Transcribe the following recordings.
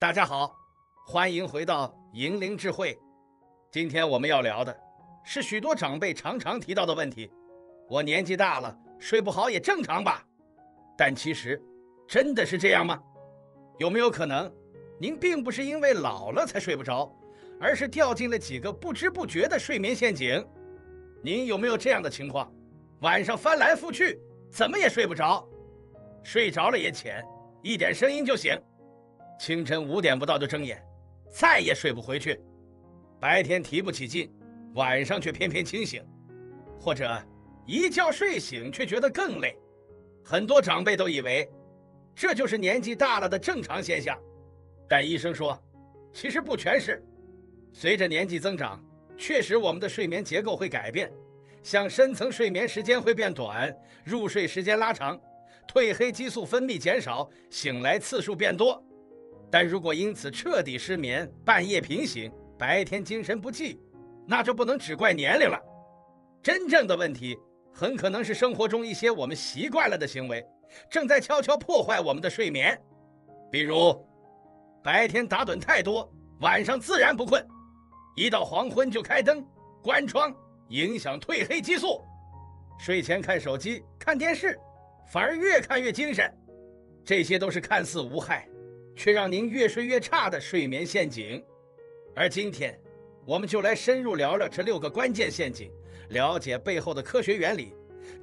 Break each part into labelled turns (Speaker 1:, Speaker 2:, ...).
Speaker 1: 大家好，欢迎回到银铃智慧。今天我们要聊的是许多长辈常常提到的问题：我年纪大了，睡不好也正常吧？但其实，真的是这样吗？有没有可能，您并不是因为老了才睡不着，而是掉进了几个不知不觉的睡眠陷阱？您有没有这样的情况？晚上翻来覆去，怎么也睡不着，睡着了也浅，一点声音就醒。清晨5点不到就睁眼，再也睡不回去。白天提不起劲，晚上却偏偏清醒，或者一觉睡醒却觉得更累。很多长辈都以为这就是年纪大了的正常现象，但医生说，其实不全是。随着年纪增长，确实我们的睡眠结构会改变，像深层睡眠时间会变短，入睡时间拉长，褪黑激素分泌减少，醒来次数变多。但如果因此彻底失眠，半夜频醒，白天精神不济，那就不能只怪年龄了。真正的问题很可能是生活中一些我们习惯了的行为，正在悄悄破坏我们的睡眠。比如，白天打盹太多，晚上自然不困，一到黄昏就开灯、关窗，影响褪黑激素。睡前看手机、看电视，反而越看越精神。这些都是看似无害，却让您越睡越差的睡眠陷阱。而今天，我们就来深入聊聊这6个关键陷阱，了解背后的科学原理，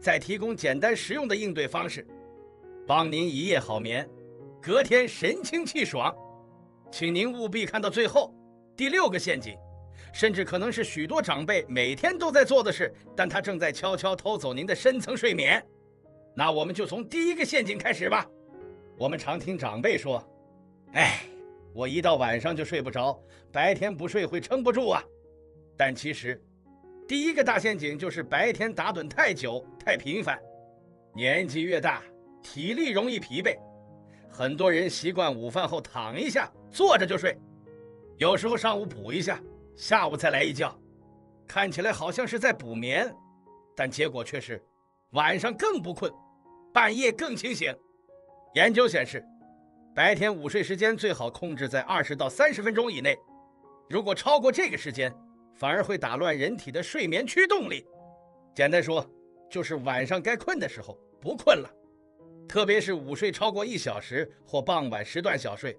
Speaker 1: 再提供简单实用的应对方式，帮您一夜好眠，隔天神清气爽。请您务必看到最后。第6个陷阱，甚至可能是许多长辈每天都在做的事，但它正在悄悄偷走您的深层睡眠。那我们就从第1个陷阱开始吧。我们常听长辈说，我一到晚上就睡不着，白天不睡会撑不住啊。但其实，第1个大陷阱就是白天打盹太久、太频繁。年纪越大，体力容易疲惫，很多人习惯午饭后躺一下，坐着就睡，有时候上午补一下，下午再来一觉，看起来好像是在补眠，但结果却是晚上更不困，半夜更清醒。研究显示，白天午睡时间最好控制在20到30分钟以内，如果超过这个时间，反而会打乱人体的睡眠驱动力。简单说，就是晚上该困的时候不困了，特别是午睡超过1小时或傍晚时段小睡，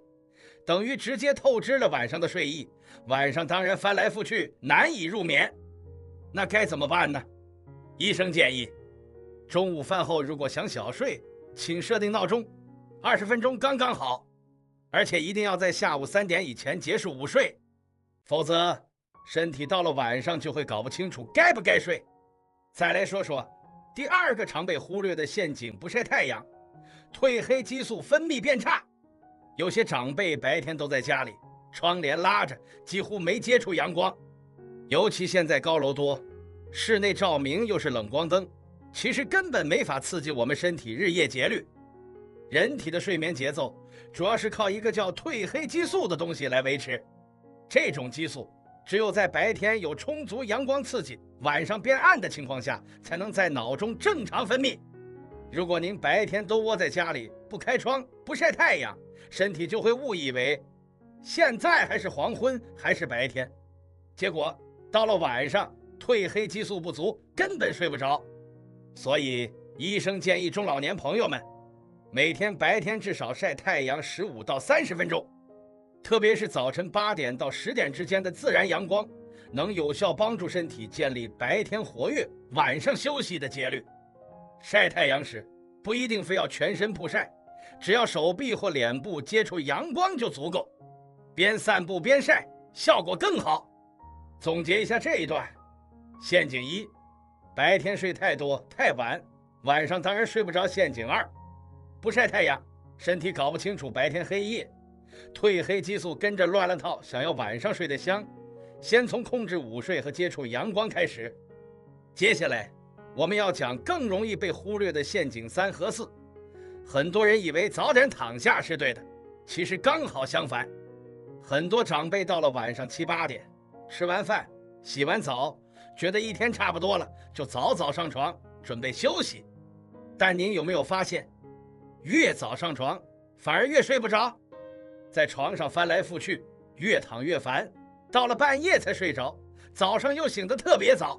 Speaker 1: 等于直接透支了晚上的睡意，晚上当然翻来覆去，难以入眠。那该怎么办呢？医生建议，中午饭后如果想小睡，请设定闹钟，20分钟刚刚好，而且一定要在下午3点以前结束午睡，否则身体到了晚上就会搞不清楚该不该睡。再来说说第2个常被忽略的陷阱，不晒太阳，褪黑激素分泌变差。有些长辈白天都在家里，窗帘拉着，几乎没接触阳光，尤其现在高楼多，室内照明又是冷光灯，其实根本没法刺激我们身体日夜节律。人体的睡眠节奏主要是靠一个叫褪黑激素的东西来维持，这种激素只有在白天有充足阳光刺激，晚上变暗的情况下，才能在脑中正常分泌。如果您白天都窝在家里，不开窗，不晒太阳，身体就会误以为现在还是黄昏，还是白天，结果到了晚上，褪黑激素不足，根本睡不着。所以医生建议中老年朋友们每天白天至少晒太阳15到30分钟，特别是早晨8点到10点之间的自然阳光，能有效帮助身体建立白天活跃、晚上休息的节律。晒太阳时不一定非要全身曝晒，只要手臂或脸部接触阳光就足够，边散步边晒，效果更好。总结一下这一段：陷阱1，白天睡太多太晚，晚上当然睡不着；陷阱2，不晒太阳，身体搞不清楚白天黑夜，褪黑激素跟着乱了套，想要晚上睡得香，先从控制午睡和接触阳光开始。接下来我们要讲更容易被忽略的陷阱3和4。很多人以为早点躺下是对的，其实刚好相反。很多长辈到了晚上7、8点，吃完饭洗完澡，觉得一天差不多了，就早早上床准备休息。但您有没有发现，越早上床反而越睡不着？在床上翻来覆去，越躺越烦，到了半夜才睡着，早上又醒得特别早。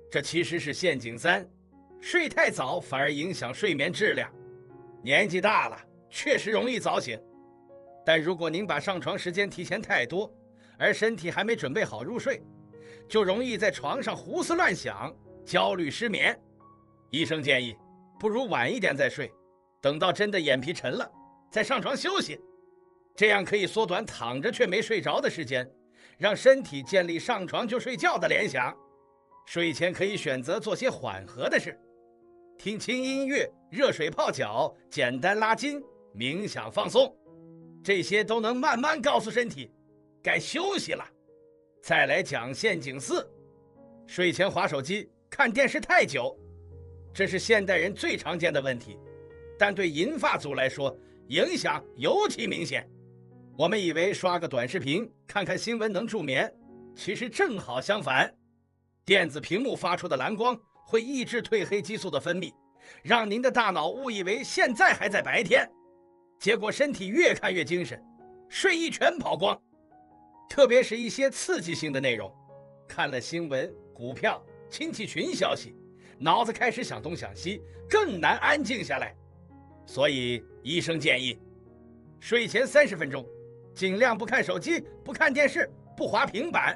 Speaker 1: 这其实是陷阱3，睡太早反而影响睡眠质量。年纪大了，确实容易早醒，但如果您把上床时间提前太多，而身体还没准备好入睡，就容易在床上胡思乱想，焦虑失眠。医生建议，不如晚一点再睡，等到真的眼皮沉了，再上床休息，这样可以缩短躺着却没睡着的时间，让身体建立上床就睡觉的联想。睡前可以选择做些缓和的事，听轻音乐、热水泡脚、简单拉筋、冥想放松，这些都能慢慢告诉身体该休息了。再来讲陷阱4，睡前滑手机、看电视太久，这是现代人最常见的问题，但对银发族来说影响尤其明显。我们以为刷个短视频、看看新闻能助眠，其实正好相反。电子屏幕发出的蓝光会抑制褪黑激素的分泌，让您的大脑误以为现在还在白天，结果身体越看越精神，睡意全跑光。特别是一些刺激性的内容，看了新闻、股票、亲戚群消息，脑子开始想东想西，更难安静下来。所以医生建议，睡前30分钟尽量不看手机、不看电视、不滑平板，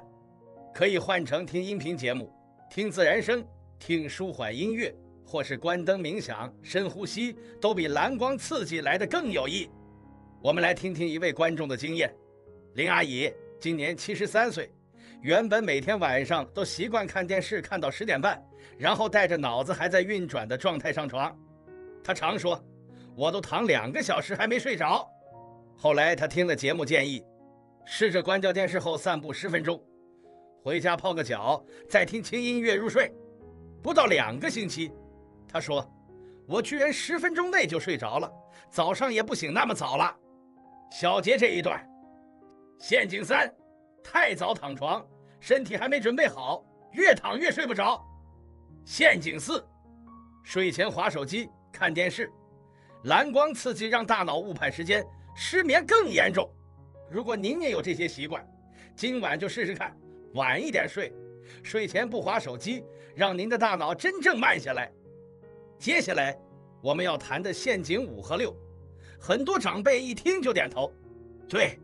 Speaker 1: 可以换成听音频节目、听自然声、听舒缓音乐，或是关灯冥想、深呼吸，都比蓝光刺激来得更有益。我们来听听一位观众的经验。林阿姨今年73岁，原本每天晚上都习惯看电视看到10点半，然后带着脑子还在运转的状态上床。她常说，我都躺2个小时还没睡着。后来她听了节目建议，试着关掉电视后散步10分钟，回家泡个脚，再听轻音乐入睡。不到2个星期，她说，我居然10分钟内就睡着了，早上也不醒那么早了。小结这一段。陷阱3，太早躺床，身体还没准备好，越躺越睡不着。陷阱4，睡前滑手机、看电视，蓝光刺激让大脑误判时间，失眠更严重。如果您也有这些习惯，今晚就试试看，晚一点睡，睡前不滑手机，让您的大脑真正慢下来。接下来我们要谈的陷阱5和6，很多长辈一听就点头，对，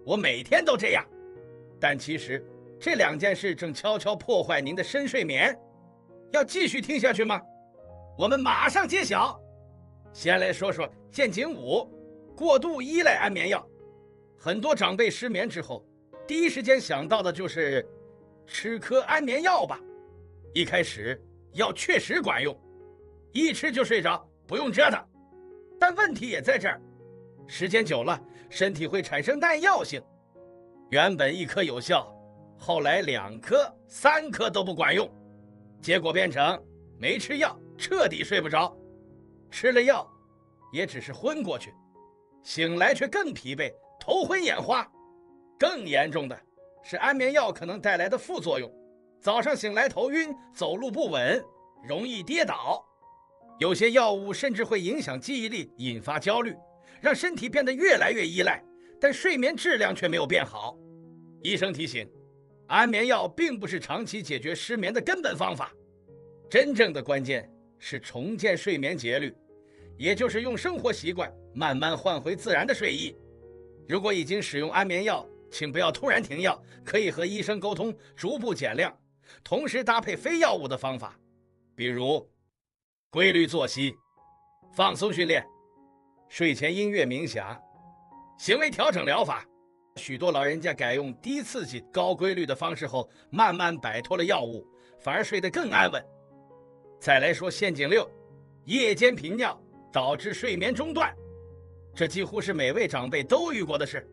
Speaker 1: 我每天都这样。但其实这2件事正悄悄破坏您的深睡眠。要继续听下去吗？我们马上揭晓。先来说说陷阱5，过度依赖安眠药。很多长辈失眠之后，第一时间想到的就是吃颗安眠药吧。一开始药确实管用，一吃就睡着，不用折腾。但问题也在这儿，时间久了，身体会产生耐药性。原本1颗有效，后来2颗、3颗都不管用，结果变成没吃药，彻底睡不着。吃了药，也只是昏过去，醒来却更疲惫，头昏眼花。更严重的是安眠药可能带来的副作用，早上醒来头晕，走路不稳，容易跌倒。有些药物甚至会影响记忆力，引发焦虑，让身体变得越来越依赖，但睡眠质量却没有变好。医生提醒，安眠药并不是长期解决失眠的根本方法，真正的关键是重建睡眠节律，也就是用生活习惯慢慢换回自然的睡意。如果已经使用安眠药，请不要突然停药，可以和医生沟通，逐步减量，同时搭配非药物的方法，比如规律作息、放松训练、睡前音乐冥想、行为调整疗法。许多老人家改用低刺激高规律的方式后，慢慢摆脱了药物，反而睡得更安稳。再来说陷阱6，夜间频尿导致睡眠中断。这几乎是每位长辈都遇过的事，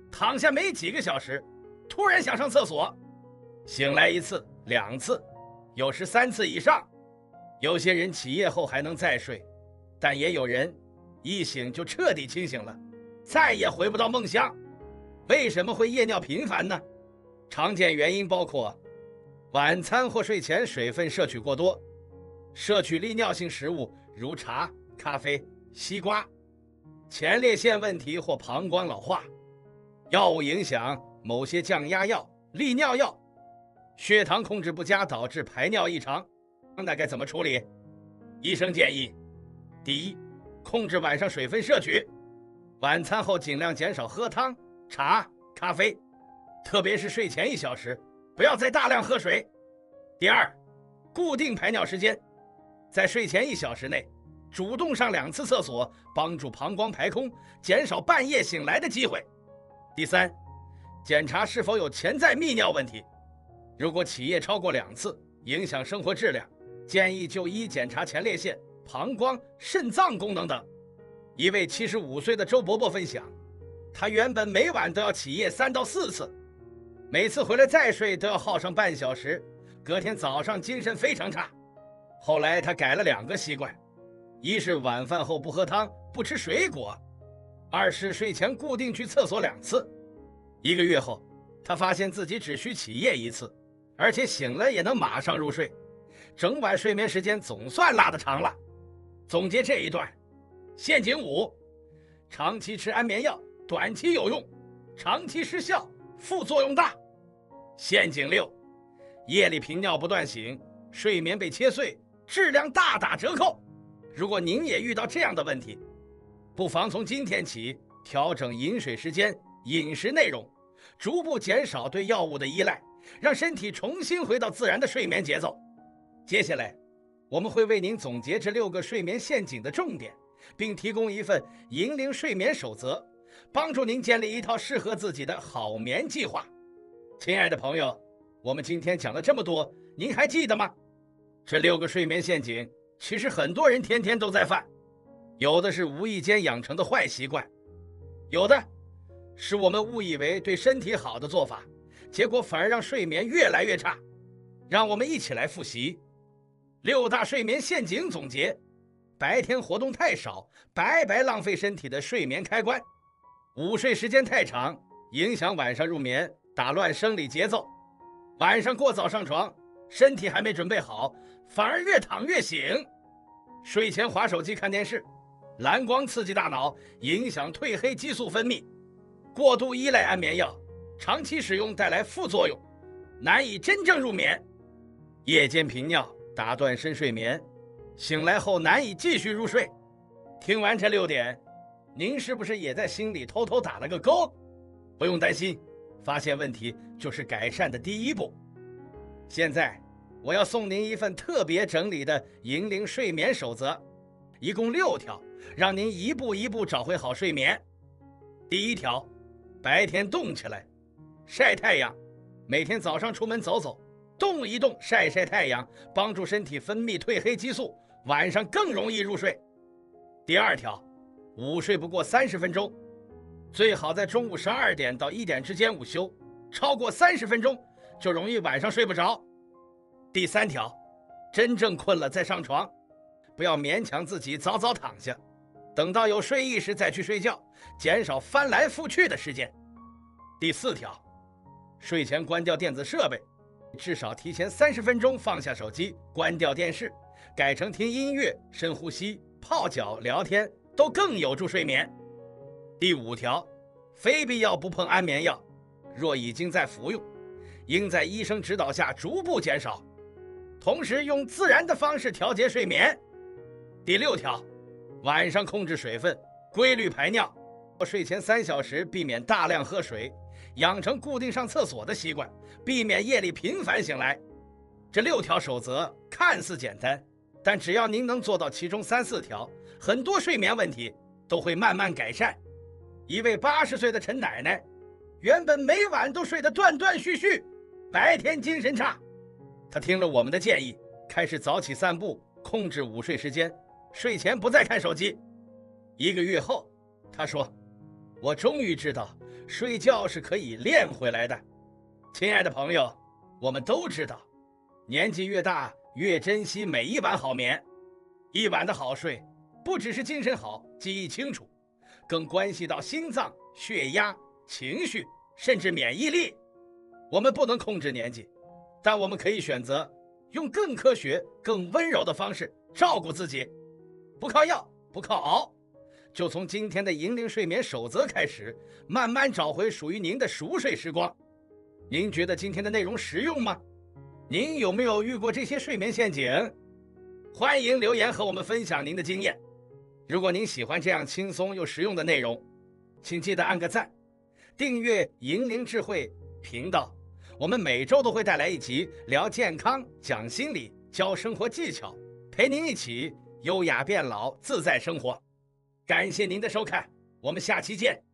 Speaker 1: 躺下没几个小时，突然想上厕所，醒来1次、2次，有时3次以上。有些人起夜后还能再睡，但也有人一醒就彻底清醒了，再也回不到梦乡。为什么会夜尿频繁呢？常见原因包括晚餐或睡前水分摄取过多，摄取利尿性食物如茶、咖啡、西瓜，前列腺问题或膀胱老化，药物影响某些降压药、利尿药，血糖控制不佳导致排尿异常，那该怎么处理？医生建议：第一，控制晚上水分摄取，晚餐后尽量减少喝汤、茶、咖啡，特别是睡前1小时，不要再大量喝水。第二，固定排尿时间，在睡前1小时内主动上2次厕所，帮助膀胱排空，减少半夜醒来的机会。第三，检查是否有潜在泌尿问题，如果起夜超过2次，影响生活质量，建议就医检查前列腺、膀胱、肾脏功能等。一位75岁的周伯伯分享，他原本每晚都要起夜3到4次，每次回来再睡都要耗上半小时，隔天早上精神非常差。后来他改了2个习惯，一是晚饭后不喝汤、不吃水果，二是睡前固定去厕所2次。1个月后，他发现自己只需起夜1次，而且醒了也能马上入睡，整晚睡眠时间总算拉得长了。总结这一段：陷阱5，长期吃安眠药，短期有用，长期失效，副作用大。陷阱6，夜里频尿不断醒，睡眠被切碎，质量大打折扣。如果您也遇到这样的问题，不妨从今天起调整饮水时间、饮食内容，逐步减少对药物的依赖，让身体重新回到自然的睡眠节奏。接下来，我们会为您总结这6个睡眠陷阱的重点，并提供一份银铃睡眠守则，帮助您建立一套适合自己的好眠计划。亲爱的朋友，我们今天讲了这么多，您还记得吗？这6个睡眠陷阱，其实很多人天天都在犯，有的是无意间养成的坏习惯，有的是我们误以为对身体好的做法，结果反而让睡眠越来越差。让我们一起来复习6大睡眠陷阱总结：白天活动太少，白白浪费身体的睡眠开关；午睡时间太长，影响晚上入眠，打乱生理节奏；晚上过早上床，身体还没准备好，反而越躺越醒；睡前滑手机看电视，蓝光刺激大脑，影响褪黑激素分泌；过度依赖安眠药，长期使用带来副作用，难以真正入眠；夜间频尿打断深睡眠，醒来后难以继续入睡。听完这6点，您是不是也在心里偷偷打了个勾？不用担心，发现问题就是改善的第一步。现在我要送您一份特别整理的银铃睡眠守则，一共6条，让您一步一步找回好睡眠。第1条，白天动起来，晒太阳，每天早上出门走走，动一动，晒晒太阳，帮助身体分泌褪黑激素，晚上更容易入睡。第2条，午睡不过30分钟，最好在中午12点到1点之间午休，超过30分钟就容易晚上睡不着。第3条，真正困了再上床，不要勉强自己早早躺下，等到有睡意时再去睡觉，减少翻来覆去的时间。第4条，睡前关掉电子设备，至少提前30分钟放下手机，关掉电视，改成听音乐、深呼吸、泡脚、聊天，都更有助睡眠。第5条，非必要不碰安眠药，若已经在服用，应在医生指导下逐步减少，同时用自然的方式调节睡眠。第6条，晚上控制水分，规律排尿，睡前3小时避免大量喝水，养成固定上厕所的习惯，避免夜里频繁醒来。这6条守则看似简单，但只要您能做到其中3、4条，很多睡眠问题都会慢慢改善。一位80岁的陈奶奶，原本每晚都睡得断断续续，白天精神差。她听了我们的建议，开始早起散步，控制午睡时间，睡前不再看手机。1个月后，她说：“我终于知道睡觉是可以练回来的。”亲爱的朋友，我们都知道，年纪越大，越珍惜每一晚好眠。一晚的好睡，不只是精神好、记忆清楚，更关系到心脏、血压、情绪，甚至免疫力。我们不能控制年纪，但我们可以选择用更科学、更温柔的方式照顾自己，不靠药，不靠熬，就从今天的银铃睡眠守则开始，慢慢找回属于您的熟睡时光。您觉得今天的内容实用吗？您有没有遇过这些睡眠陷阱？欢迎留言和我们分享您的经验。如果您喜欢这样轻松又实用的内容，请记得按个赞，订阅银铃智慧频道。我们每周都会带来一集，聊健康、讲心理、教生活技巧，陪您一起优雅变老，自在生活。感谢您的收看，我们下期见。